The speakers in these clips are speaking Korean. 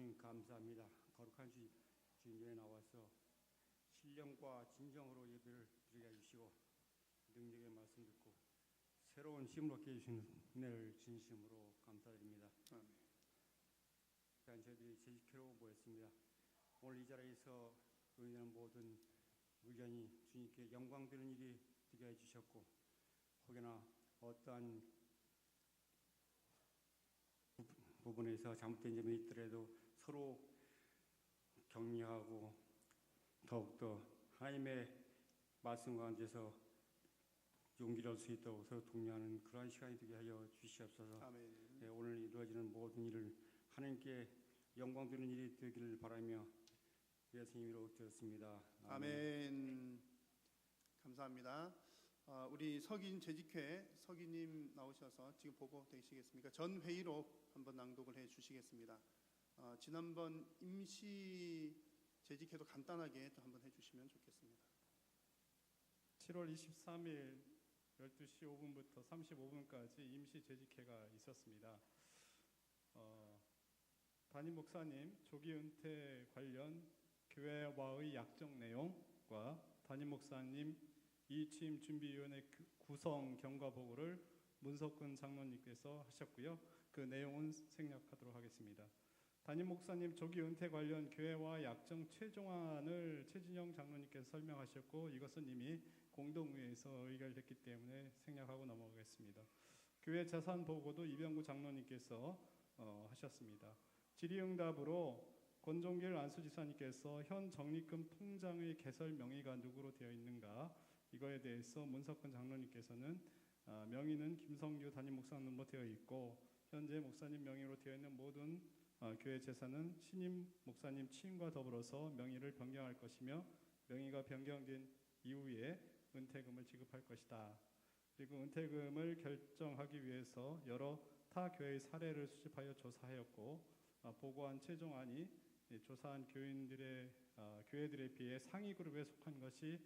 주님 감사합니다. 거룩한 주님에 나와서 신령과 진정으로 예배를 드리게 해주시고 능력의 말씀 듣고 새로운 힘을 얻게 해주시는 은혜를 진심으로 감사드립니다. 아멘. 일단 저희들이 재직회로 모였습니다. 오늘 이 자리에서 의논하는 모든 의견이 주님께 영광 되는 일이 되게 해주셨고 혹여나 어떠한 부분에서 잘못된 점이 있더라도 서로 격려하고 더욱더 하나님의 말씀 가운데서 용기를 얻을 수 있도록 서로 독려하는 그러한 시간이 되게 하여 주시옵소서. 아멘. 네, 오늘 이루어지는 모든 일을 하나님께 영광 되는 일이 되기를 바라며 예수님으로 드렸습니다. 아멘. 감사합니다. 우리 석인 재직회 석인님 나오셔서 지금 보고 되시겠습니까? 전 회의록 한번 낭독을 해 주시겠습니다. 지난번 임시 재직회도 간단하게 또 한번 해주시면 좋겠습니다. 7월 23일 12시 5분부터 35분까지 임시 재직회가 있었습니다. 담임 목사님 조기 은퇴 관련 교회와의 약정 내용과 담임 목사님 이취임 준비위원회 구성 경과 보고를 문석근 장로님께서 하셨고요. 그 내용은 생략하도록 하겠습니다. 담임 목사님 조기 은퇴 관련 교회와 약정 최종안을 최진영 장로님께서 설명하셨고 이것은 이미 공동회의에서 의결됐기 때문에 생략하고 넘어가겠습니다. 교회 자산 보고도 이병구 장로님께서 하셨습니다. 질의응답으로 권종길 안수지사님께서 현 적립금 통장의 개설 명의가 누구로 되어 있는가 이거에 대해서 문석근 장로님께서는 명의는 김성규 담임 목사님으로 되어 있고 현재 목사님 명의로 되어 있는 모든 교회 재산은 신임 목사님 취임과 더불어서 명의를 변경할 것이며 명의가 변경된 이후에 은퇴금을 지급할 것이다. 그리고 은퇴금을 결정하기 위해서 여러 타 교회의 사례를 수집하여 조사하였고 보고한 최종안이 조사한 교회들에 비해 상위 그룹에 속한 것이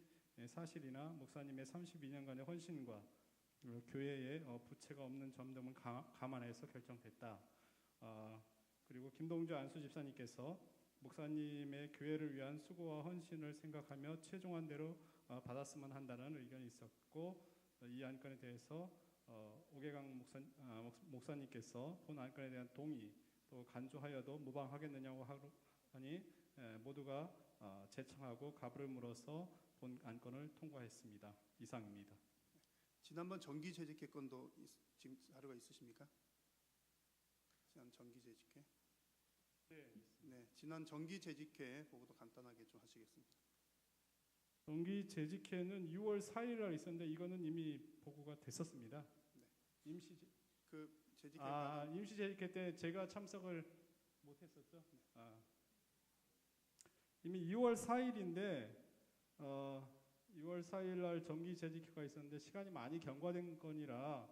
사실이나 목사님의 32년간의 헌신과 교회에 부채가 없는 점 등을 감안해서 결정됐다. 그리고 김동주 안수집사님께서 목사님의 교회를 위한 수고와 헌신을 생각하며 최종안대로 받았으면 한다는 의견이 있었고 이 안건에 대해서 오계강 목사님께서 본 안건에 대한 동의 또 간주하여도 무방하겠느냐고 하니 모두가 제청하고 가부를 물어서 본 안건을 통과했습니다. 이상입니다. 지난번 정기 재직회 건도 지금 자료가 있으십니까? 지난 정기 재직회? 네, 지난 정기 재직회 보고도 간단하게 좀 하시겠습니다. 정기 재직회는 6월 4일 날 있었는데 이거는 이미 보고가 됐었습니다. 네. 임시 재직회 임시 재직회 때 제가 참석을 못했었죠. 네. 이미 6월 4일인데 6월 4일 날 정기 재직회가 있었는데 시간이 많이 경과된 건이라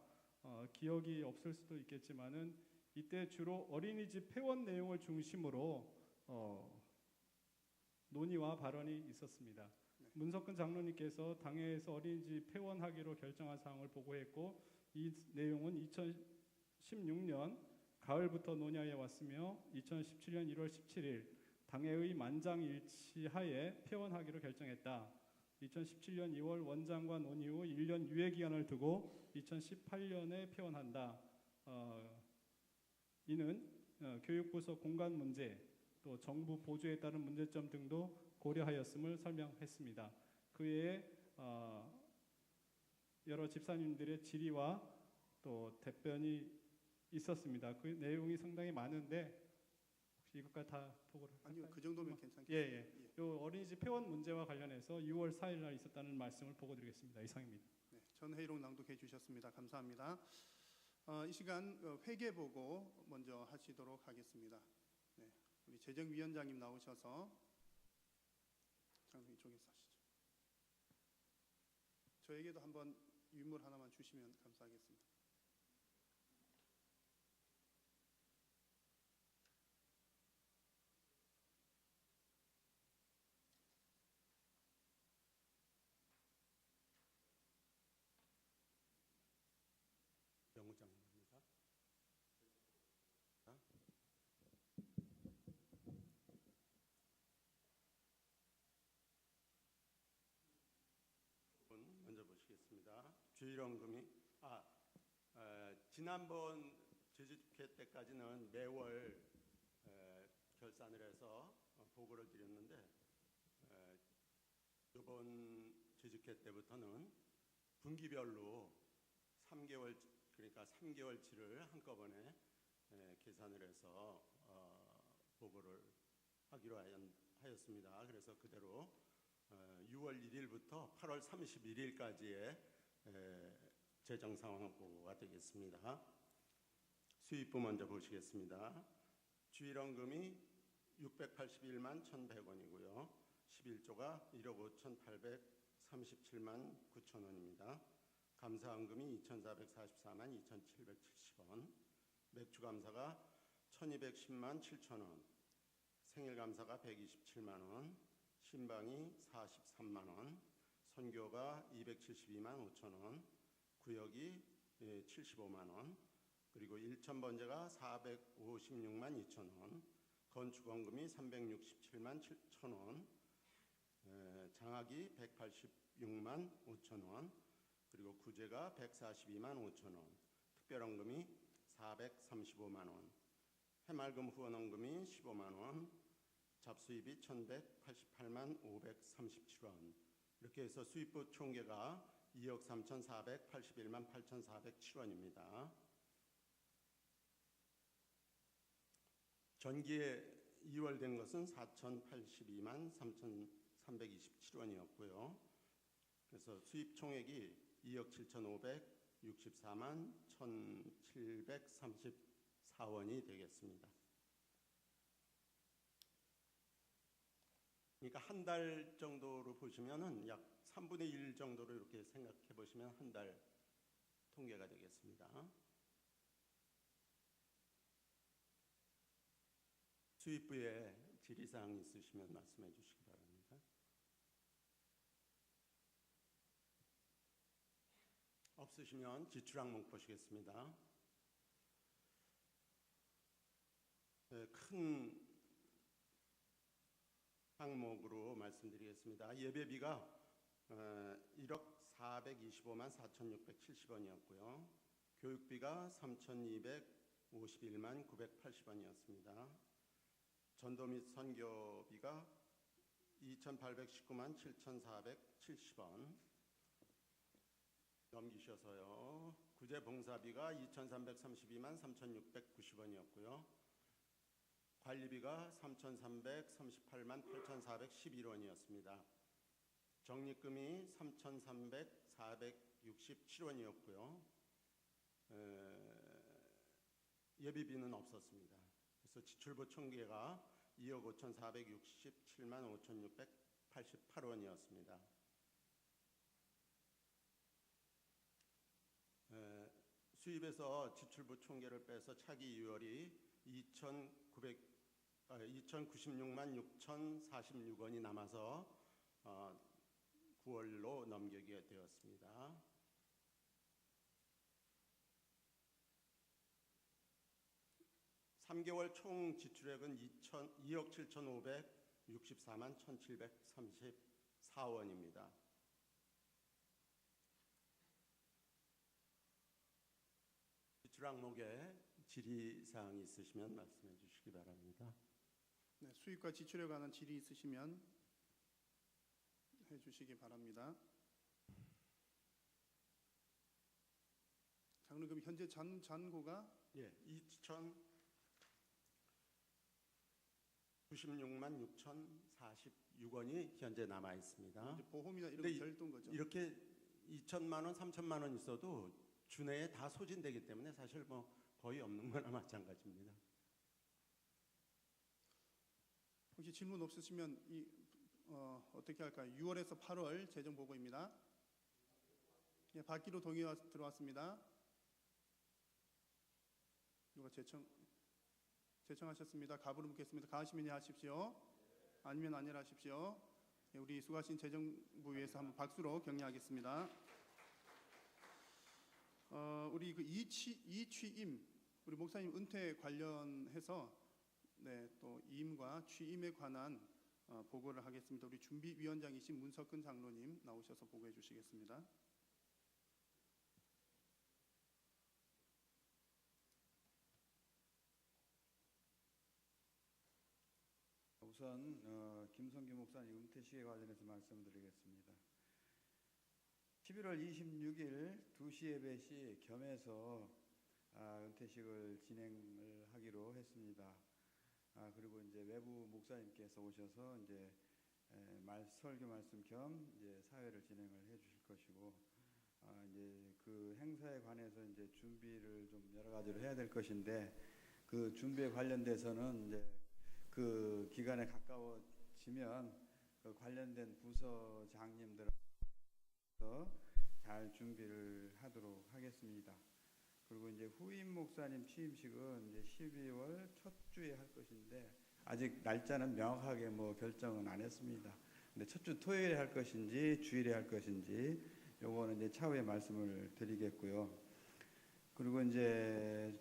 기억이 없을 수도 있겠지만은 이때 주로 어린이집 폐원 내용을 중심으로 논의와 발언이 있었습니다. 네. 문석근 장로님께서 당회에서 어린이집 폐원하기로 결정한 사항을 보고했고 이 내용은 2016년 가을부터 논의해 왔으며 2017년 1월 17일 당회의 만장일치하에 폐원하기로 결정했다. 2017년 2월 원장과 논의 후 1년 유예 기간을 두고 2018년에 폐원한다. 이는 교육부서 공간 문제 또 정부 보조에 따른 문제점 등도 고려하였음을 설명했습니다. 그 외에 여러 집사님들의 질의와 또 답변이 있었습니다. 그 내용이 상당히 많은데 혹시 이것까지 다 보고를 아니요, 할까요? 그 정도면 괜찮겠습니다. 예. 요 어린이집 폐원 문제와 관련해서 6월 4일 날 있었다는 말씀을 보고드리겠습니다. 이상입니다. 네, 전 회의록 낭독해 주셨습니다. 감사합니다. 이 시간 회계 보고 먼저 하시도록 하겠습니다. 네, 우리 재정위원장님 나오셔서 장로님 이쪽에서 하시죠. 저에게도 한번 유물 하나만 주시면 감사하겠습니다. 영장입니다. 주일원금이 지난번 제주회 때까지는 매월 결산을 해서 보고를 드렸는데 이번 제주회 때부터는 분기별로 3개월 그러니까 3개월치를 한꺼번에 계산을 해서 보고를 하기로 하였습니다. 그래서 그대로 6월 1일부터 8월 31일까지의 재정 상황 보고가 되겠습니다. 수입부 먼저 보시겠습니다. 주일원금이 681만 1,100원이고요. 11조가 1억 5,837만 9천 원입니다. 감사원금이 2,444만 2,770원, 맥주감사가 1,210만 7천 원, 생일감사가 127만 원, 신방이 43만 원, 선교가 272만 5천 원, 구역이 75만 원, 그리고 일천번제가 456만 2천 원, 건축원금이 367만 7천 원, 장학이 186만 5천 원, 그리고 구제가 142만 5천 원, 특별원금이 435만 원, 해말금 후원원금이 15만 원, 잡수입이 1,188만 537원. 이렇게 해서 수입부 총계가 2억 3,481만 8,407원입니다. 전기에 이월된 것은 4,082만 3,327원이었고요. 그래서 수입 총액이 2억 7,564만 1,734원이 되겠습니다. 그러니까 한 달 정도로 보시면은 약 3분의 1 정도로 이렇게 생각해 보시면 한 달 통계가 되겠습니다. 수입부에 질의사항 있으시면 말씀해 주시기 바랍니다. 없으시면 지출 항목 보시겠습니다. 큰 항목으로 말씀드리겠습니다. 예배비가 1억 425만 4,670원이었고요. 교육비가 3,251만 980원이었습니다. 전도 및 선교비가 2,819만 7,470원 넘기셔서요. 구제 봉사비가 2,332만 3,690원이었고요. 관리비가 3,338만 8,411원이었습니다. 적립금이 3,467원이었고요. 예비비는 없었습니다. 그래서 지출부 총계가 2억 5,467만 5,688원이었습니다. 수입에서 지출부 총계를 빼서 차기 유월이 2,096만 6,046원이 남아서 9월로 넘기게 되었습니다. (3개월) 총 지출액은 2억 7,564만 1,734원입니다. 지출 항목에 질의사항이 있으시면 말씀해 주시기 바랍니다. 네, 수입과 지출에 관한 질의 있으시면 해주시기 바랍니다. 장로금 현재 잔고가 2,096만 6,046원이 현재 남아 있습니다. 이제 보험이나 이런 거 별도인 거죠? 이렇게 2천만 원, 3천만 원 있어도 주내에 다 소진되기 때문에 사실 뭐 거의 없는 거나 마찬가지입니다. 혹시 질문 없으시면 어떻게 할까요? 6월에서 8월 재정 보고입니다. 예, 받기로 동의 들어왔습니다. 누가 제청하셨습니다. 가부로 묻겠습니다. 가하시면 예 하십시오. 아니면 아니라 하십시오. 예, 우리 수고하신 재정부 위해서 한번 박수로 격려하겠습니다. 우리 그 이취임 우리 목사님 은퇴 관련해서 또 이임과 취임에 관한 보고를 하겠습니다. 우리 준비위원장이신 문석근 장로님 나오셔서 보고해 주시겠습니다. 우선 김성규 목사님 은퇴식에 관련해서 말씀드리겠습니다. 11월 26일 2시 예배 시 겸해서 은퇴식을 진행을 하기로 했습니다. 그리고 이제 외부 목사님께서 오셔서 이제 설교 말씀 겸 이제 사회를 진행을 해주실 것이고, 이제 그 행사에 관해서 이제 준비를 좀 여러 가지로 해야 될 것인데, 그 준비에 관련돼서는 이제 그 기간에 가까워지면 그 관련된 부서장님들서 잘 준비를 하도록 하겠습니다. 그리고 이제 후임 목사님 취임식은 이제 12월 첫 주에 할 것인데 아직 날짜는 명확하게 뭐 결정은 안 했습니다. 근데 첫 주 토요일에 할 것인지 주일에 할 것인지 요거는 이제 차후에 말씀을 드리겠고요. 그리고 이제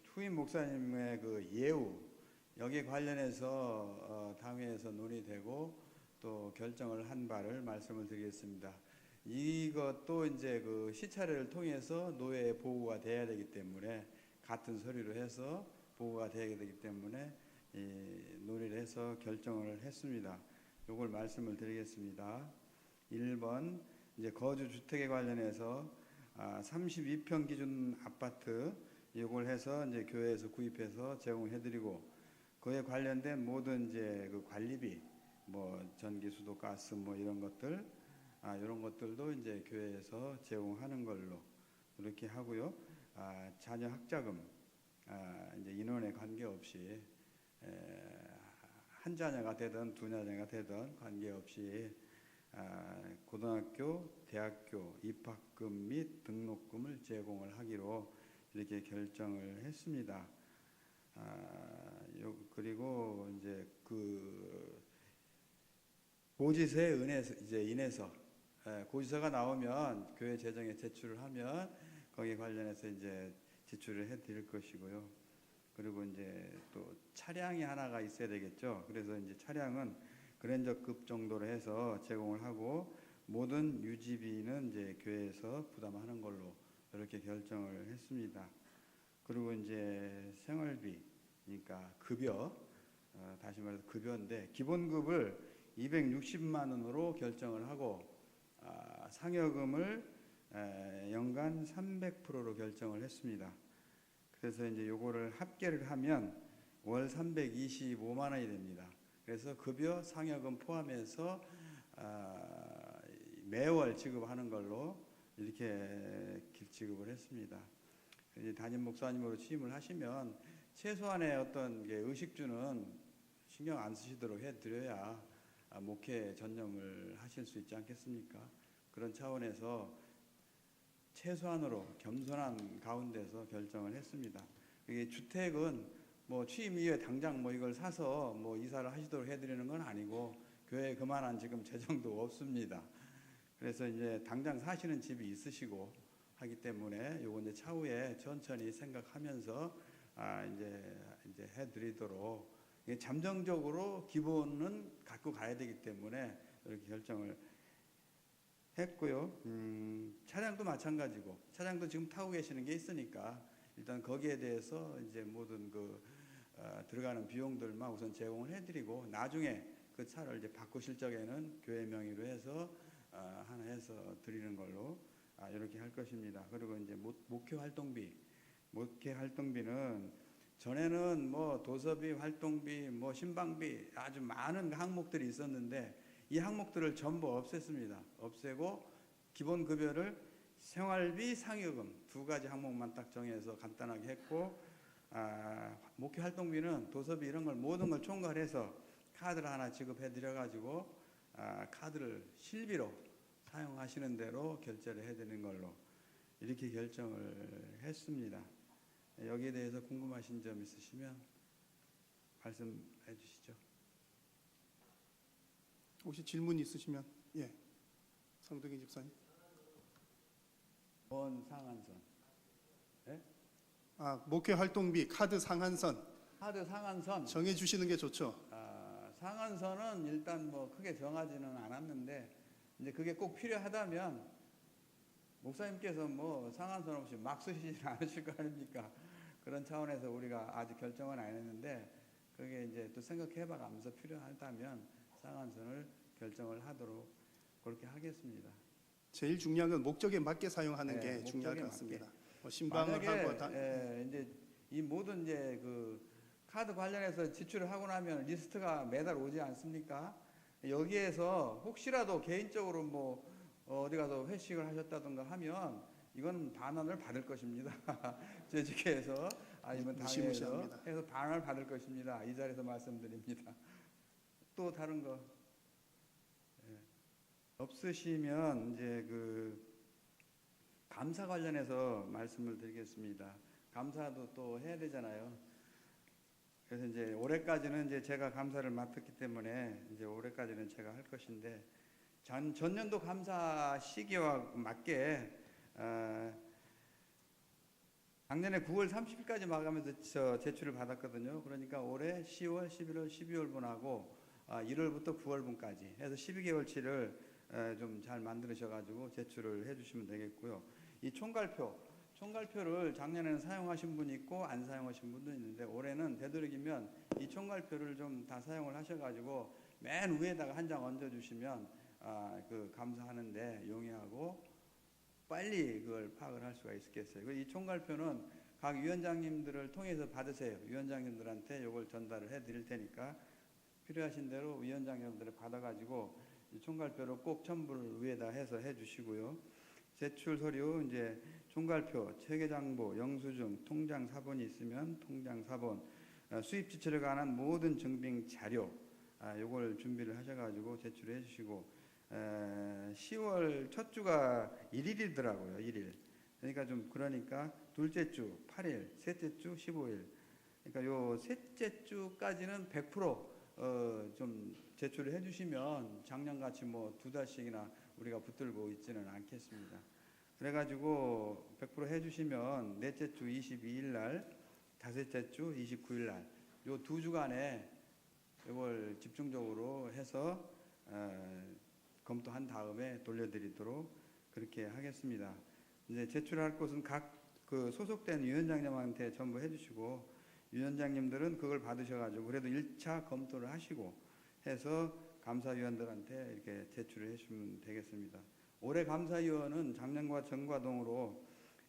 후임 목사님의 그 예우 여기에 관련해서 당회에서 논의되고 또 결정을 한 바를 말씀을 드리겠습니다. 이것도 이제 그 시차례를 통해서 노예의 보호가 돼야 되기 때문에 같은 서류로 해서 보호가 돼야 되기 때문에 논의를 해서 결정을 했습니다. 요걸 말씀을 드리겠습니다. 1번 이제 거주 주택에 관련해서 32평 기준 아파트 이걸 해서 이제 교회에서 구입해서 제공해드리고, 그에 관련된 모든 이제 그 관리비, 뭐 전기, 수도, 가스 뭐 이런 것들, 이런 것들도 이제 교회에서 제공하는 걸로 이렇게 하고요. 자녀 학자금, 이제 인원에 관계없이 한 자녀가 되든 두 자녀가 되든 관계없이 고등학교, 대학교 입학금 및 등록금을 제공을 하기로 이렇게 결정을 했습니다. 그리고 이제 그 고지서에 인해서 고지서가 나오면 교회 재정에 제출을 하면 거기에 관련해서 이제 지출을 해드릴 것이고요. 그리고 이제 또 차량이 하나가 있어야 되겠죠. 그래서 이제 차량은 그랜저급 정도로 해서 제공을 하고 모든 유지비는 이제 교회에서 부담하는 걸로 이렇게 결정을 했습니다. 그리고 이제 생활비, 그러니까 급여, 다시 말해서 급여인데 기본급을 260만 원으로 결정을 하고 상여금을 연간 300%로 결정을 했습니다. 그래서 이제 요거를 합계를 하면 월 325만 원이 됩니다. 그래서 급여, 상여금 포함해서 매월 지급하는 걸로 이렇게 지급을 했습니다. 이제 담임 목사님으로 취임을 하시면 최소한의 어떤 의식주는 신경 안 쓰시도록 해드려야 목회 전념을 하실 수 있지 않겠습니까? 그런 차원에서 최소한으로 겸손한 가운데서 결정을 했습니다. 이게 주택은 뭐 취임 이후에 당장 뭐 이걸 사서 뭐 이사를 하시도록 해드리는 건 아니고 교회에 그만한 지금 재정도 없습니다. 그래서 이제 당장 사시는 집이 있으시고 하기 때문에 요거 이제 차후에 천천히 생각하면서 이제 해드리도록 잠정적으로 기본은 갖고 가야 되기 때문에 이렇게 결정을 했고요. 차량도 마찬가지고 차량도 지금 타고 계시는 게 있으니까 일단 거기에 대해서 이제 모든 들어가는 비용들만 우선 제공을 해드리고 나중에 그 차를 이제 바꾸실 적에는 교회 명의로 해서 하나 해서 드리는 걸로 이렇게 할 것입니다. 그리고 이제 목회 활동비는 전에는 뭐 도서비, 활동비, 뭐 신방비 아주 많은 항목들이 있었는데 이 항목들을 전부 없앴습니다. 없애고 기본 급여를 생활비, 상여금 두 가지 항목만 딱 정해서 간단하게 했고, 목회 활동비는 도서비 이런 걸 모든 걸 총괄해서 카드를 하나 지급해 드려 가지고 카드를 실비로 사용하시는 대로 결제를 해야 되는 걸로 이렇게 결정을 했습니다. 여기에 대해서 궁금하신 점 있으시면 말씀해 주시죠. 혹시 질문 있으시면 성덕인 집사님. 원 상한선. 네? 목회 활동비 카드 상한선. 카드 상한선 정해 주시는 게 좋죠. 상한선은 일단 뭐 크게 정하지는 않았는데 이제 그게 꼭 필요하다면 목사님께서 뭐 상한선 없이 막 쓰시지 않으실 거 아닙니까? 그런 차원에서 우리가 아직 결정은 안 했는데 그게 이제 또 생각해봐가면서 필요하다면 상한선을 결정을 하도록 그렇게 하겠습니다. 제일 중요한 건 목적에 맞게 사용하는 네, 게 중요할 것 목적에 같습니다. 뭐 신방을 하고 만약에 이제 이 모든 이제 그 카드 관련해서 지출을 하고 나면 리스트가 매달 오지 않습니까? 여기에서 혹시라도 개인적으로 뭐 어디 가서 회식을 하셨다든가 하면 이건 반환을 받을 것입니다. 재직회에서 아니면 당에서 무시무시합니다. 해서 반환을 받을 것입니다. 이 자리에서 말씀드립니다. 또 다른 거 없으시면 이제 그 감사 관련해서 말씀을 드리겠습니다. 감사도 또 해야 되잖아요. 그래서 이제 올해까지는 이제 제가 감사를 맡았기 때문에 이제 올해까지는 제가 할 것인데 전년도 감사 시기와 맞게 작년에 9월 30일까지 마감해서 제출을 받았거든요. 그러니까 올해 10월, 11월, 12월분하고 1월부터 9월분까지 해서 12개월치를 좀 잘 만드셔가지고 제출을 해주시면 되겠고요. 이 총괄표를 작년에는 사용하신 분이 있고 안 사용하신 분도 있는데 올해는 되도록이면 이 총괄표를 좀 다 사용을 하셔가지고 맨 위에다가 한 장 얹어주시면 그 감사하는데 용이하고 빨리 그걸 파악을 할 수가 있겠어요. 이 총괄표는 각 위원장님들을 통해서 받으세요. 위원장님들한테 이걸 전달을 해드릴 테니까 필요하신 대로 위원장님들을 받아가지고 이 총괄표를 꼭 첨부를 위에다 해서 해주시고요. 제출 서류 이제 총괄표, 체계장부, 영수증, 통장 사본이 있으면 통장 사본, 수입 지출에 관한 모든 증빙 자료, 요걸 준비를 하셔가지고 제출해 주시고 10월 첫 주가 1일이더라고요. 1일. 그러니까 둘째 주 8일, 셋째 주 15일. 그러니까 요 셋째 주까지는 100% 제출을 해주시면 작년같이 뭐 2달씩이나 우리가 붙들고 있지는 않겠습니다. 그래가지고 100% 해주시면 넷째 주 22일 날, 다섯째 주 29일 날, 요 2주간에 이걸 집중적으로 해서 검토한 다음에 돌려드리도록 그렇게 하겠습니다. 이제 제출할 곳은 각 그 소속된 위원장님한테 전부 해주시고 위원장님들은 그걸 받으셔가지고 그래도 1차 검토를 하시고 해서 감사위원들한테 이렇게 제출을 해주시면 되겠습니다. 올해 감사위원은 작년과 정과동으로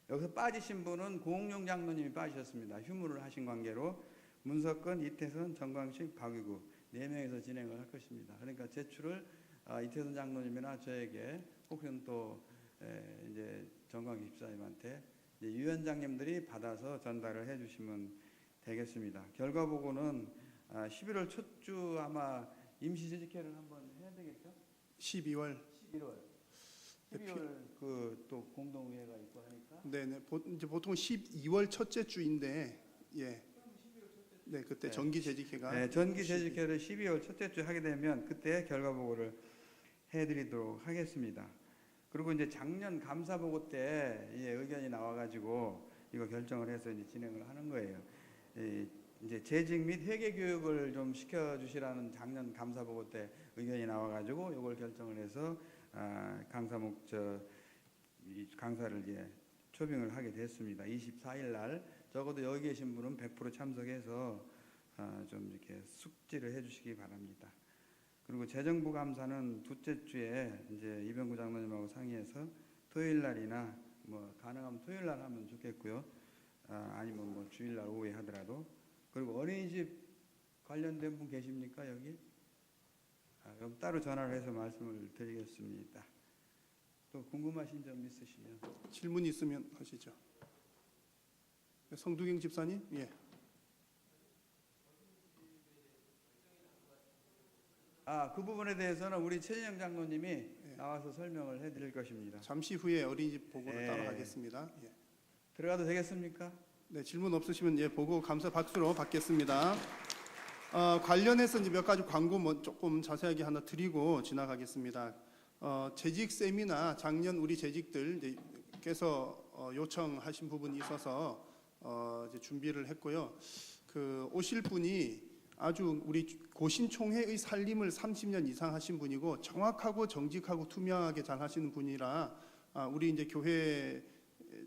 여기서 빠지신 분은 고흥룡 장로님이 빠지셨습니다. 휴무를 하신 관계로 문석근, 이태선, 정광식, 박유구 4명에서 진행을 할 것입니다. 그러니까 제출을 이태선 장로님이나 저에게 혹은 또 이제 정광식 집사님한테 이제 위원장님들이 받아서 전달을 해주시면 되겠습니다. 결과 보고는 11월 첫 주 아마 임시재직회를 한번 해야 되겠죠? 12월 그 또 공동회의가 있고 하니까. 네네. 이제 보통 12월 첫째 주인데 네 그때 정기재직회가 네, 정기재직회를 12월 첫째 주 하게 되면 그때 결과 보고를 해드리도록 하겠습니다. 그리고 이제 작년 감사 보고 때 의견이 나와가지고 이거 결정을 해서 이제 진행을 하는 거예요. 이제 재직 및 회계 교육을 좀 시켜주시라는 작년 감사 보고 때 의견이 나와가지고 이걸 결정을 해서 강사를 이제 초빙을 하게 됐습니다. 24일 날 적어도 여기 계신 분은 100% 참석해서 좀 이렇게 숙지를 해주시기 바랍니다. 그리고 재정부 감사는 둘째 주에 이제 이병구 장로님하고 상의해서 토요일 날이나 뭐 가능하면 토요일 날 하면 좋겠고요. 아니면 뭐 주일 날 오후에 하더라도. 그리고 어린이집 관련된 분 계십니까 여기? 그럼 따로 전화를 해서 말씀을 드리겠습니다. 또 궁금하신 점 있으시면 질문 있으면 하시죠. 성두경 집사님, 예. 그 부분에 대해서는 우리 최진영 장로님이 나와서 설명을 해드릴 것입니다. 잠시 후에 어린이집 보고를 따로 하겠습니다. 예. 들어가도 되겠습니까? 네, 질문 없으시면 보고 감사 박수로 받겠습니다. 관련해서 이제 몇 가지 광고 조금 자세하게 하나 드리고 지나가겠습니다. 재직 세미나 작년 우리 재직들께서 요청하신 부분이 있어서 이제 준비를 했고요. 그 오실 분이 아주 우리 고신총회의 살림을 30년 이상 하신 분이고 정확하고 정직하고 투명하게 잘 하시는 분이라 우리 이제 교회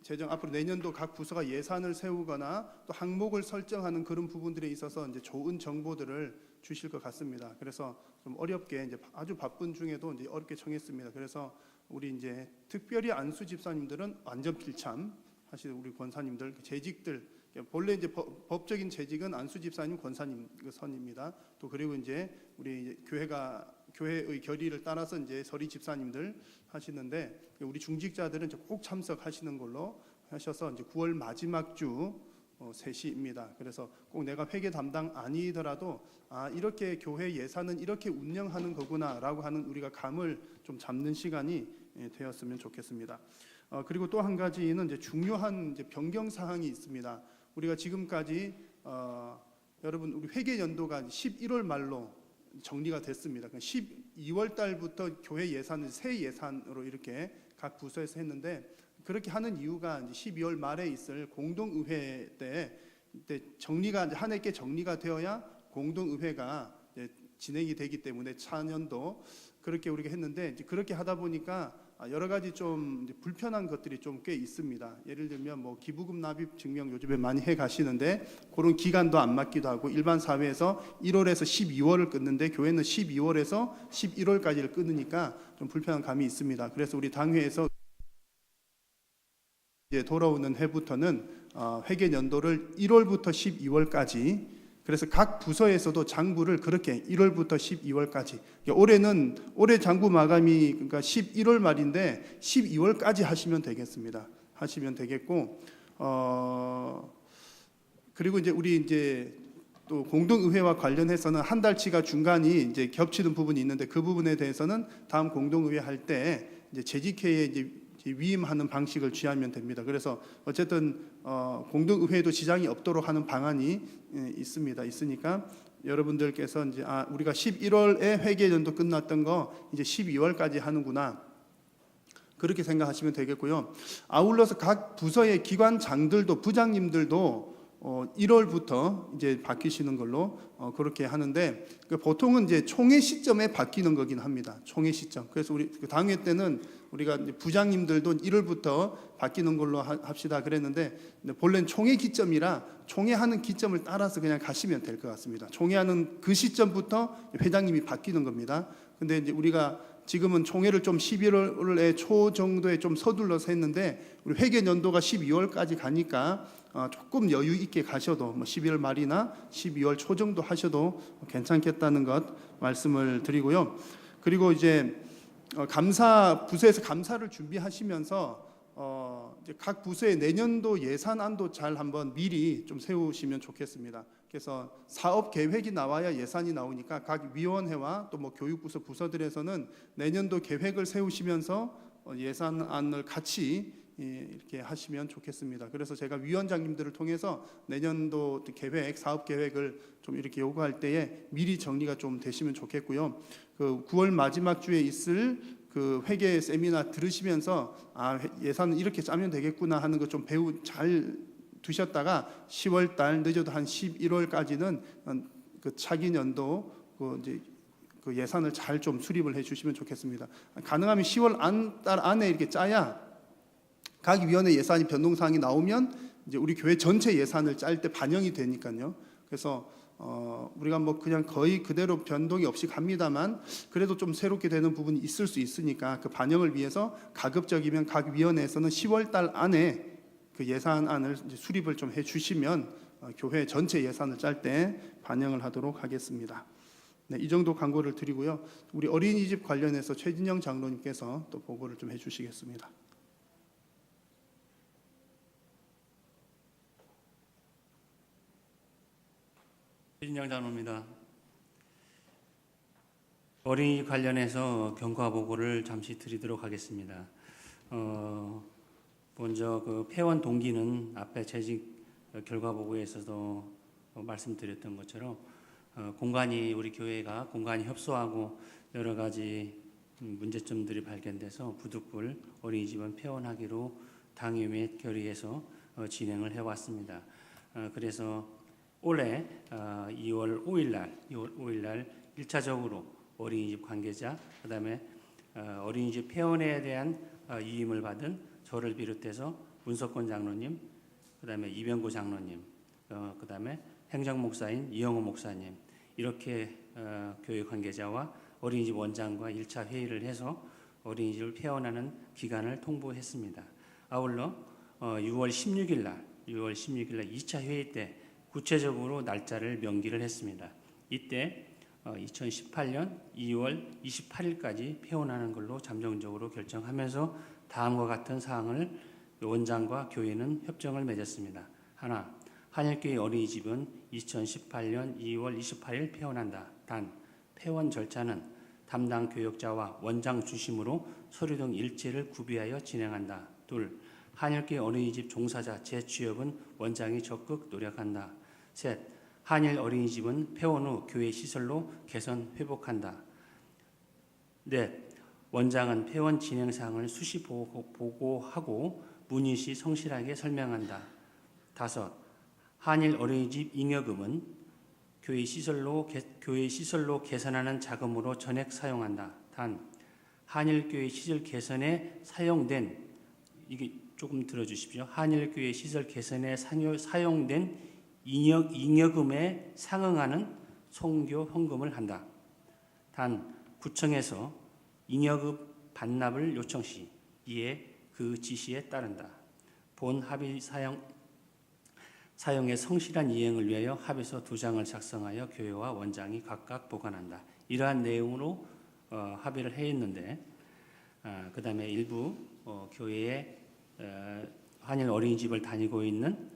재정 앞으로 내년도 각 부서가 예산을 세우거나 또 항목을 설정하는 그런 부분들에 있어서 이제 좋은 정보들을 주실 것 같습니다. 그래서 좀 어렵게 이제 아주 바쁜 중에도 이제 어렵게 청했습니다. 그래서 우리 이제 특별히 안수 집사님들은 완전 필참 하시는 우리 권사님들 재직들 본래 이제 법적인 재직은 안수 집사님 권사님 그 선입니다. 또 그리고 이제 우리 교회의 결의를 따라서 이제 서리 집사님들 하시는데 우리 중직자들은 이제 꼭 참석하시는 걸로 하셔서 이제 9월 마지막 주 3시입니다. 그래서 꼭 내가 회계 담당 아니더라도 이렇게 교회 예산은 이렇게 운영하는 거구나라고 하는 우리가 감을 좀 잡는 시간이 되었으면 좋겠습니다. 그리고 또 한 가지는 이제 중요한 이제 변경 사항이 있습니다. 우리가 지금까지 여러분 우리 회계 연도가 11월 말로 정리가 됐습니다. 12월 달부터 교회 예산을 새 예산으로 이렇게 각 부서에서 했는데 그렇게 하는 이유가 이제 12월 말에 있을 공동의회 때 정리가 한 해께 정리가 되어야 공동의회가 이제 진행이 되기 때문에 차년도 그렇게 우리가 했는데 이제 그렇게 하다 보니까 여러 가지 좀 불편한 것들이 좀 꽤 있습니다. 예를 들면 뭐 기부금 납입 증명 요즘에 많이 해 가시는데 그런 기간도 안 맞기도 하고 일반 사회에서 1월에서 12월을 끊는데 교회는 12월에서 11월까지를 끊으니까 좀 불편한 감이 있습니다. 그래서 우리 당회에서 이제 돌아오는 해부터는 회계 연도를 1월부터 12월까지 그래서 각 부서에서도 장부를 그렇게 1월부터 12월까지 올해 장부 마감이 그러니까 11월 말인데 12월까지 하시면 되겠습니다. 하시면 되겠고 그리고 이제 우리 이제 또 공동의회와 관련해서는 한 달치가 중간이 이제 겹치는 부분이 있는데 그 부분에 대해서는 다음 공동의회 할 때 이제 재직회에 이제 위임하는 방식을 취하면 됩니다. 그래서 어쨌든 공동의회에도 지장이 없도록 하는 방안이 있으니까 여러분들께서 이제 우리가 11월에 회계연도 끝났던 거 이제 12월까지 하는구나 그렇게 생각하시면 되겠고요. 아울러서 각 부서의 기관장들도 부장님들도 1월부터 이제 바뀌시는 걸로 그렇게 하는데 보통은 이제 총회 시점에 바뀌는 거긴 합니다. 총회 시점. 그래서 우리 그 당회 때는 우리가 부장님들도 1월부터 바뀌는 걸로 합시다 그랬는데 본래는 총회 기점이라 총회하는 기점을 따라서 그냥 가시면 될 것 같습니다. 총회하는 그 시점부터 회장님이 바뀌는 겁니다. 근데 이제 우리가 지금은 총회를 좀 11월의 초 정도에 좀 서둘러서 했는데 우리 회계 연도가 12월까지 가니까 조금 여유 있게 가셔도 뭐 11월 말이나 12월 초 정도 하셔도 괜찮겠다는 것 말씀을 드리고요. 그리고 이제 부서에서 감사를 준비하시면서 이제 각 부서의 내년도 예산안도 잘 한번 미리 좀 세우시면 좋겠습니다. 그래서 사업 계획이 나와야 예산이 나오니까 각 위원회와 또 뭐 교육부서 부서들에서는 내년도 계획을 세우시면서 예산안을 같이 이렇게 하시면 좋겠습니다. 그래서 제가 위원장님들을 통해서 내년도 계획, 사업 계획을 좀 이렇게 요구할 때에 미리 정리가 좀 되시면 좋겠고요. 그 9월 마지막 주에 있을 그 회계 세미나 들으시면서 예산은 이렇게 짜면 되겠구나 하는 거 좀 잘 두셨다가 10월 달 늦어도 한 11월까지는 그 차기 연도 이제 그 예산을 잘 좀 수립을 해주시면 좋겠습니다. 가능하면 10월 달 안에 이렇게 짜야 각 위원회 예산이 변동사항이 나오면 이제 우리 교회 전체 예산을 짤 때 반영이 되니까요. 그래서 우리가 뭐 그냥 거의 그대로 변동이 없이 갑니다만 그래도 좀 새롭게 되는 부분이 있을 수 있으니까 그 반영을 위해서 가급적이면 각 위원회에서는 10월 달 안에 그 예산안을 이제 수립을 좀 해주시면 교회 전체 예산을 짤 때 반영을 하도록 하겠습니다. 네, 이 정도 광고를 드리고요. 우리 어린이집 관련해서 최진영 장로님께서 또 보고를 좀 해주시겠습니다. 최진영 장로입니다. 어린이 관련해서 경과 보고를 잠시 드리도록 하겠습니다. 먼저 그 폐원 동기는 앞에 재직 결과 보고에서도 말씀드렸던 것처럼 공간이 우리 교회가 공간이 협소하고 여러 가지 문제점들이 발견돼서 부득불 어린이집은 폐원하기로 당회 및 결의해서 진행을 해왔습니다. 그래서 올해 2월 5일 날 1차적으로 어린이집 관계자 그다음에 어린이집 폐원에 대한 이임을 받은 저를 비롯해서 문석권 장로님, 그다음에 이병구 장로님, 그다음에 행정목사인 이영호 목사님 이렇게 교회 관계자와 어린이집 원장과 1차 회의를 해서 어린이집을 폐원하는 기간을 통보했습니다. 아울러 6월 16일 날 2차 회의 때 구체적으로 날짜를 명기를 했습니다. 이때 2018년 2월 28일까지 폐원하는 걸로 잠정적으로 결정하면서 다음과 같은 사항을 원장과 교회는 협정을 맺었습니다. 하나, 한일교회 어린이집은 2018년 2월 28일 폐원한다. 단, 폐원 절차는 담당 교역자와 원장 중심으로 서류 등 일체를 구비하여 진행한다. 둘, 한일교회 어린이집 종사자 재취업은 원장이 적극 노력한다. 셋, 한일 어린이집은 폐원 후 교회 시설로 개선 회복한다. 넷, 원장은 폐원 진행 사항을 수시 보고하고 문의 시 성실하게 설명한다. 다섯, 한일 어린이집 잉여금은 교회 시설로 개선하는 자금으로 전액 사용한다. 단, 한일교회 시설 개선에 사용된, 이게 조금 들어주십시오. 한일교회 시설 개선에 사용된 잉여금에 상응하는 성교 헌금을 한다. 단, 구청에서 잉여금 반납을 요청 시 이에 그 지시에 따른다. 본 합의 사용의 성실한 이행을 위하여 합의서 2장을 작성하여 교회와 원장이 각각 보관한다. 이러한 내용으로 합의를 했는데 그 다음에 일부 교회에 한일 어린이집을 다니고 있는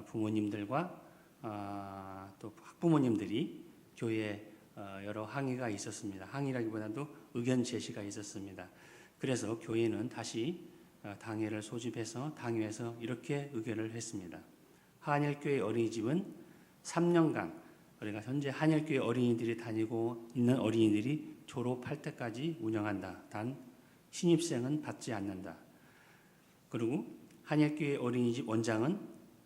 부모님들과 또 학부모님들이 교회에 여러 항의가 있었습니다. 항의라기보다도 의견 제시가 있었습니다. 그래서 교회는 다시 당회를 소집해서 당회에서 이렇게 의결을 했습니다. 한일교회 어린이집은 3년간, 그러니까 현재 한일교회 어린이들이 다니고 있는 어린이들이 졸업할 때까지 운영한다. 단 신입생은 받지 않는다. 그리고 한일교회 어린이집 원장은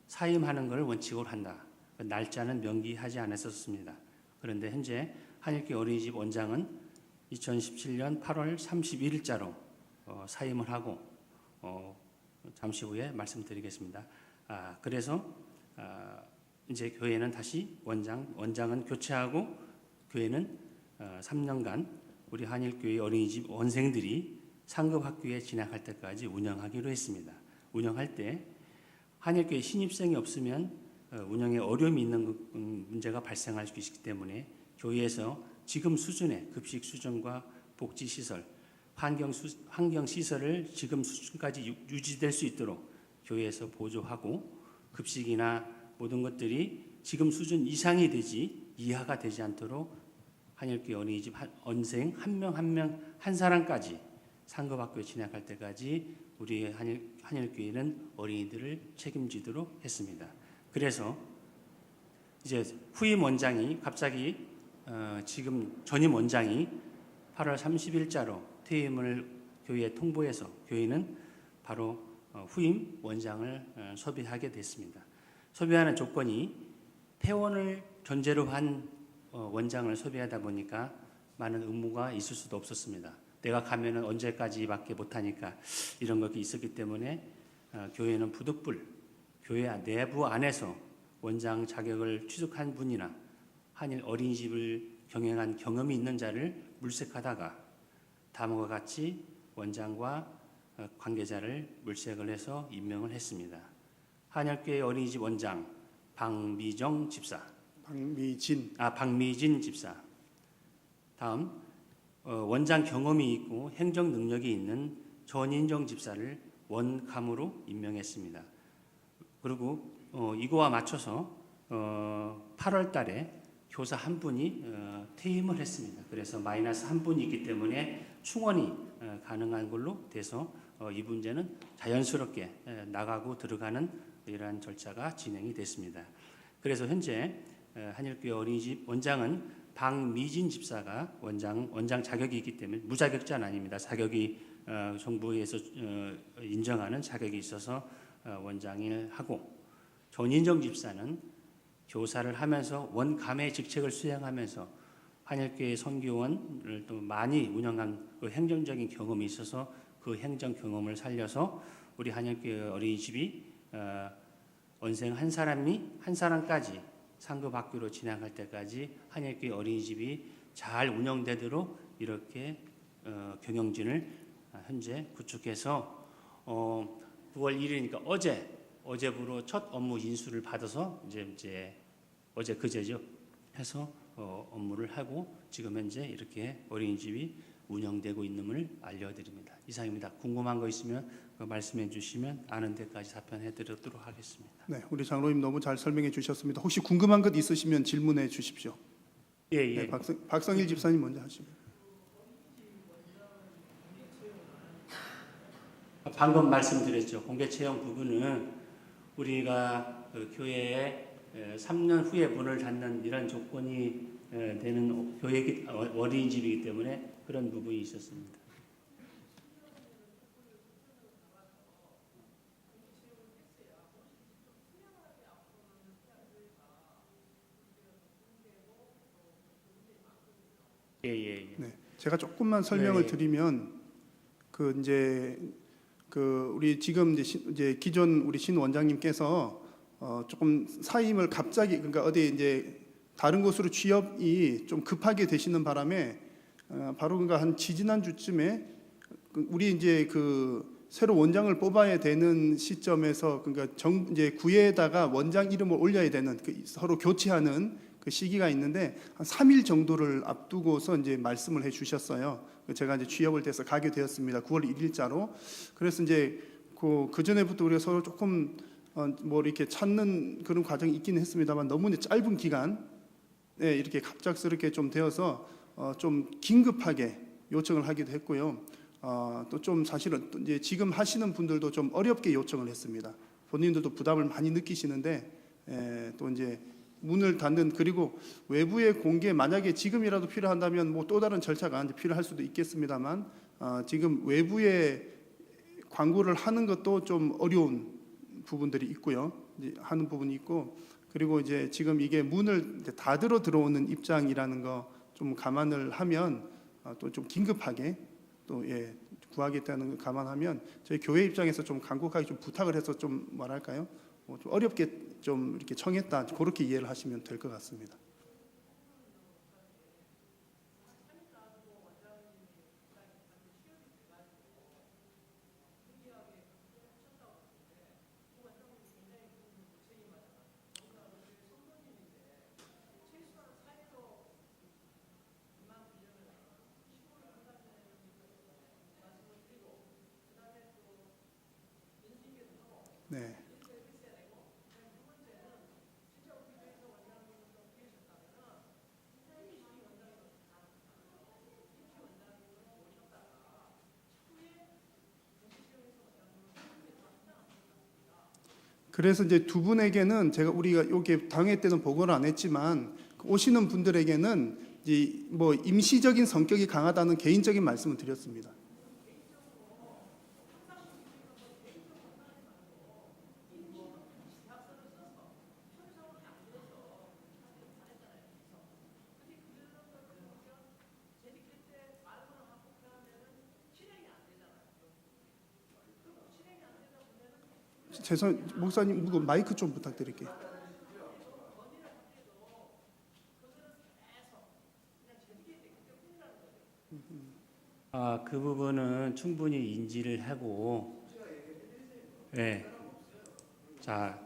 사임하는 것을 원칙으로 한다. 날짜는 명기하지 않았었습니다. 그런데 현재 한일교회 어린이집 원장은 2017년 8월 31일자로 사임을 하고 잠시 후에 말씀드리겠습니다. 그래서 이제 교회는 다시 원장은 교체하고 교회는 3년간 우리 한일교회 어린이집 원생들이 상급 학교에 진학할 때까지 운영하기로 했습니다. 운영할 때 한일교회 신입생이 없으면 운영에 어려움이 있는 문제가 발생할 수 있기 때문에 교회에서 지금 수준의 급식 수준과 복지 시설, 환경 시설을 지금 수준까지 유지될 수 있도록 교회에서 보조하고 급식이나 모든 것들이 지금 수준 이상이 되지 이하가 되지 않도록 한일교회 어린이집 원생 한 명 한 사람까지 상급 학교에 진학할 때까지 우리 한일교회는 어린이들을 책임지도록 했습니다. 그래서 이제 후임 원장이 갑자기 지금 전임 원장이 8월 30일자로 퇴임을 교회에 통보해서 교회는 바로 후임 원장을 섭외하게 됐습니다. 섭외하는 조건이 폐원을 전제로 한 원장을 섭외하다 보니까 많은 의무가 있을 수도 없었습니다. 내가 가면은 언제까지밖에 못하니까 이런 것이 있었기 때문에 교회는 부득불 교회 내부 안에서 원장 자격을 취득한 분이나 한일 어린이집을 경영한 경험이 있는 자를 물색하다가 다음과 같이 원장과 관계자를 물색을 해서 임명을 했습니다. 한일교회 어린이집 원장 박미진 집사. 다음 원장 경험이 있고 행정 능력이 있는 전인정 집사를 원감으로 임명했습니다. 그리고 이거와 맞춰서 8월 달에 교사 한 분이 퇴임을 했습니다. 그래서 마이너스 한 분이 있기 때문에 충원이 가능한 걸로 돼서 이 문제는 자연스럽게 나가고 들어가는 이러한 절차가 진행이 됐습니다. 그래서 현재 한일교회 어린이집 원장은 박미진 집사가 원장 자격이 있기 때문에 무자격자는 아닙니다. 자격이 정부에서 인정하는 자격이 있어서 원장을 하고 전인정 집사는 교사를 하면서 원감의 직책을 수행하면서 한일교회 선교원을 또 많이 운영한 그 행정적인 경험이 있어서 그 행정 경험을 살려서 우리 한양교회 어린이집이 원생 한 사람까지 상급 학교로 진학할 때까지 한양교회 어린이집이 잘 운영되도록 이렇게 경영진을 현재 구축해서 9월 1일이니까 어제부로 첫 업무 인수를 받아서 이제 어제 그제죠 해서 업무를 하고 지금 현재 이렇게 어린이집이 운영되고 있음을 알려드립니다. 이상입니다. 궁금한 거 있으면 말씀해 주시면 아는 데까지 답변해 드리도록 하겠습니다. 네, 우리 장로님 너무 잘 설명해 주셨습니다. 혹시 궁금한 것 있으시면 질문해 주십시오. 예. 네, 박성일 집사님 먼저 하시죠. 방금 말씀드렸죠. 공개 채용 부분은 우리가 교회에 3년 후에 문을 닫는 이런 조건이 되는 어린이집이기 때문에 그런 부분이 있었습니다. 예. 네, 제가 조금만 설명을 네. 드리면 우리 지금 이제 기존 우리 신 원장님께서 조금 사임을 갑자기 그러니까 어디 이제 다른 곳으로 취업이 좀 급하게 되시는 바람에 바로 그러니까 한 지지난주쯤에 우리 이제 새로 원장을 뽑아야 되는 시점에서 그러니까 이제 구에다가 원장 이름을 올려야 되는 서로 교체하는 그 시기가 있는데 한 3일 정도를 앞두고서 이제 말씀을 해 주셨어요. 제가 이제 취업을 돼서 가게 되었습니다. 9월 1일자로. 그래서 이제 그 전에부터 우리가 서로 조금 뭐 이렇게 찾는 그런 과정이 있기는 했습니다만 너무 이제 짧은 기간 이렇게 갑작스럽게 좀 되어서 좀 긴급하게 요청을 하기도 했고요. 또 좀 사실은 또 이제 지금 하시는 분들도 좀 어렵게 요청을 했습니다. 본인들도 부담을 많이 느끼시는데 또 이제 문을 닫는 그리고 외부의 공개 만약에 지금이라도 필요한다면 뭐 또 다른 절차가 이제 필요할 수도 있겠습니다만 지금 외부에 광고를 하는 것도 좀 어려운 부분들이 있고요. 이제 하는 부분이 있고 그리고 이제 지금 이게 문을 이제 닫으러 들어오는 입장이라는 거 좀 감안을 하면 또 좀 긴급하게 또 구하겠다는 걸 감안하면 저희 교회 입장에서 좀 간곡하게 좀 부탁을 해서 좀 뭐랄까요? 좀 어렵게 좀 이렇게 청했다 그렇게 이해를 하시면 될 것 같습니다. 네. 그래서 이제 두 분에게는 우리가 이게 당회 때는 보고를 안 했지만 오시는 분들에게는 이제 뭐 임시적인 성격이 강하다는 개인적인 말씀을 드렸습니다. 목사님 마이크 좀 부탁드릴게요. 그 부분은 충분히 인지를 하고, 자,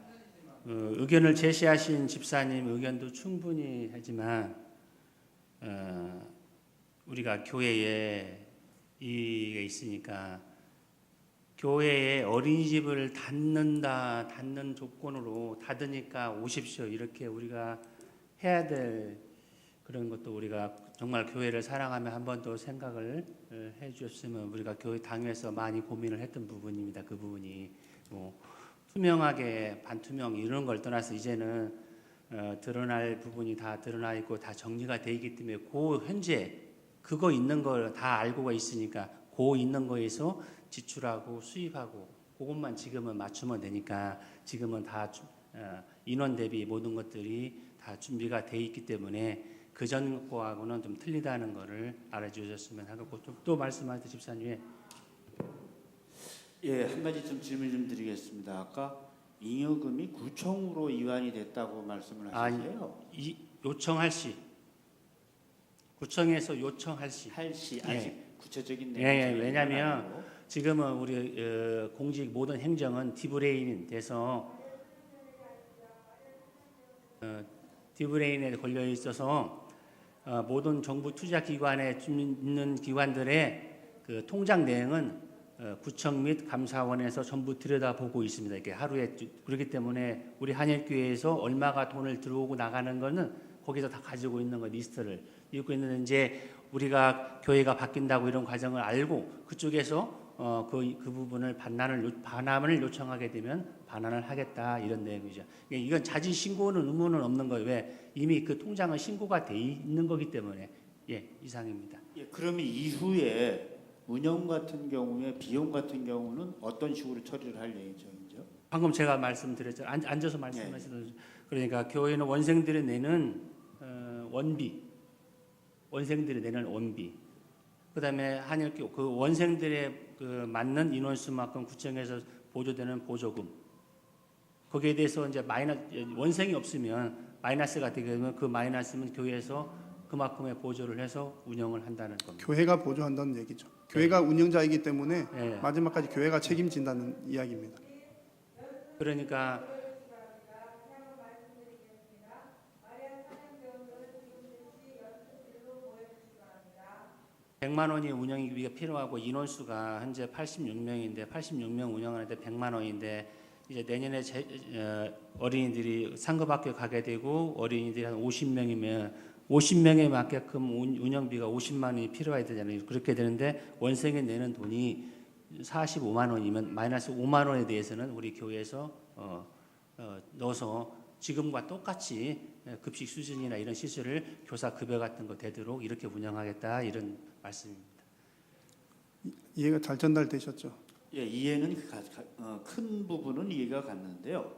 의견을 제시하신 집사님 의견도 충분히 하지만 우리가 교회에 이게 있으니까 교회에 어린이집을 닫는 조건으로 닫으니까 오십시오 이렇게 우리가 해야 될 그런 것도 우리가 정말 교회를 사랑하며 한 번 더 생각을 해주셨으면 우리가 교회 당에서 많이 고민을 했던 부분입니다. 그 부분이 뭐 투명하게 반투명 이런 걸 떠나서 이제는 드러날 부분이 다 드러나 있고 다 정리가 돼 있기 때문에 현재 그거 있는 걸 다 알고가 있으니까 있는 거에서 지출하고 수입하고 그것만 지금은 맞추면 되니까 지금은 다 인원 대비 모든 것들이 다 준비가 돼 있기 때문에 그전 거하고는 좀 틀리다는 거를 알아주셨으면 하고 또 말씀하셨듯이 집사님 예, 한 가지 좀 질문 좀 드리겠습니다. 아까 잉여금이 구청으로 이관이 됐다고 말씀을 하셨어요. 요청할 시, 구청에서 요청할 시. 할시 예. 아직 구체적인 예, 내용. 왜냐하면 지금은 우리 공직 모든 행정은 디브레인 돼서 디브레인에 걸려 있어서 모든 정부 투자 기관에 있는 기관들의 그 통장 내역은 구청 및 감사원에서 전부 들여다보고 있습니다. 이게 하루에. 그렇기 때문에 우리 한일교회에서 얼마가 돈을 들어오고 나가는 거는 거기서 다 가지고 있는 거 리스트를 읽고 있는데, 이제 우리가 교회가 바뀐다고 이런 과정을 알고 그쪽에서 그 부분을 반환을 요청하게 되면 반환을 하겠다, 이런 내용이죠. 이건 자진 신고는 의무는 없는 거예요. 왜? 이미 그 통장은 신고가 돼 있는 거기 때문에. 예, 이상입니다. 예, 그러면 이후에 운영 같은 경우에 비용 같은 경우는 어떤 식으로 처리를 할 예정이죠? 방금 제가 말씀드렸죠. 앉아서 말씀하시던. 그러니까 교회는 원생들이 내는 원비, 원생들이 내는 원비. 그다음에 한일교 그 원생들의 그 맞는 인원수만큼 구청에서 보조되는 보조금. 거기에 대해서 이제 원생이 없으면 마이너스가 되게 되면 그 마이너스는 교회에서 그만큼의 보조를 해서 운영을 한다는 겁니다. 교회가 보조한다는 얘기죠. 교회가 운영자이기 때문에 네. 마지막까지 교회가 책임진다는 이야기입니다. 그러니까 (100만 원이 운영비가 필요하고 인원수가 현재 86명인데 86명 운영하는데 100만 원인데 이제 내년에 어린이들이 상급학교 가게 되고 어린이들이 한 50명이면 50명에 맞게끔 운영비가 50만 원이 필요해야 되잖아요. 그렇게 되는데 원생이 내는 돈이 45만 원이면 마이너스 5만 원에 대해서는 우리 교회에서 넣어서 지금과 똑같이 급식 수준이나 이런 시설을 교사 급여 같은 거 되도록 이렇게 운영하겠다, 이런 말씀입니다. 이해가 잘 전달되셨죠? 예, 이해는 큰 부분은 이해가 갔는데요.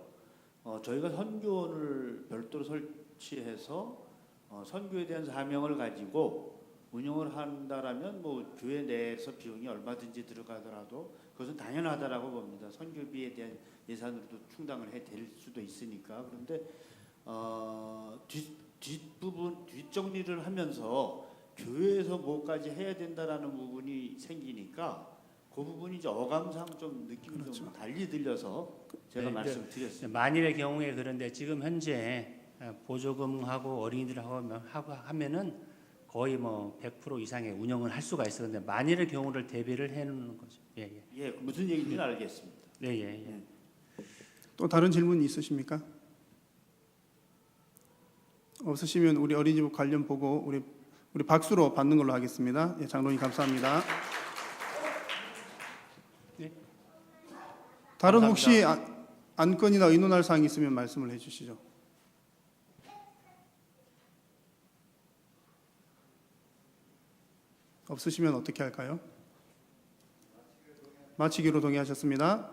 저희가 선교원을 별도로 설치해서 선교에 대한 사명을 가지고 운영을 한다라면 뭐 교회 내에서 비용이 얼마든지 들어가더라도 그것은 당연하다라고 봅니다. 선교비에 대한 예산으로도 충당을 될 수도 있으니까. 그런데 뒷정리를 하면서 교회에서 뭐까지 해야 된다라는 부분이 생기니까 그 부분이 이제 어감상 좀 느낌이 그렇죠. 좀 달리 들려서 제가 네, 말씀드렸습니다. 만일의 경우에 그런데 지금 현재 보조금하고 어린이들하고 하면은 거의 뭐 100% 이상의 운영을 할 수가 있어요. 근데 만일의 경우를 대비를 해놓는 거죠. 예. 예, 무슨 얘기인지는 알겠습니다. 예. 또 다른 질문 있으십니까? 없으시면 우리 어린이집 관련 보고 우리 박수로 받는 걸로 하겠습니다. 예, 장로님 감사합니다. 네. 다른 감사합니다. 혹시 안건이나 의논할 사항이 있으면 말씀을 해주시죠. 없으시면 어떻게 할까요? 마치기로 동의하셨습니다.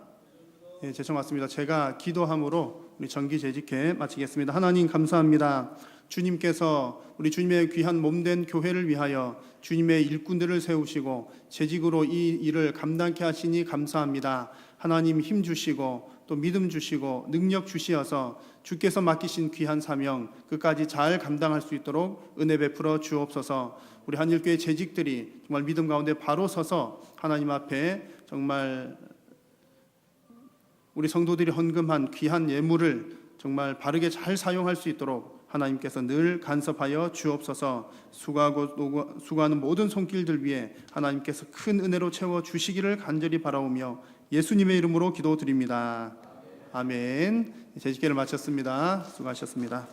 예, 제청 맞습니다. 제가 기도함으로 우리 정기 재직회 마치겠습니다. 하나님 감사합니다. 주님께서 우리 주님의 귀한 몸된 교회를 위하여 주님의 일꾼들을 세우시고 재직으로 이 일을 감당케 하시니 감사합니다. 하나님 힘 주시고 또 믿음 주시고 능력 주시어서 주께서 맡기신 귀한 사명 끝까지 잘 감당할 수 있도록 은혜 베풀어 주옵소서. 우리 한일교회 재직들이 정말 믿음 가운데 바로 서서 하나님 앞에 정말 우리 성도들이 헌금한 귀한 예물을 정말 바르게 잘 사용할 수 있도록 하나님께서 늘 간섭하여 주옵소서. 수고하는 모든 손길들 위해 하나님께서 큰 은혜로 채워 주시기를 간절히 바라오며 예수님의 이름으로 기도드립니다. 아멘. 재직회를 마쳤습니다. 수고하셨습니다.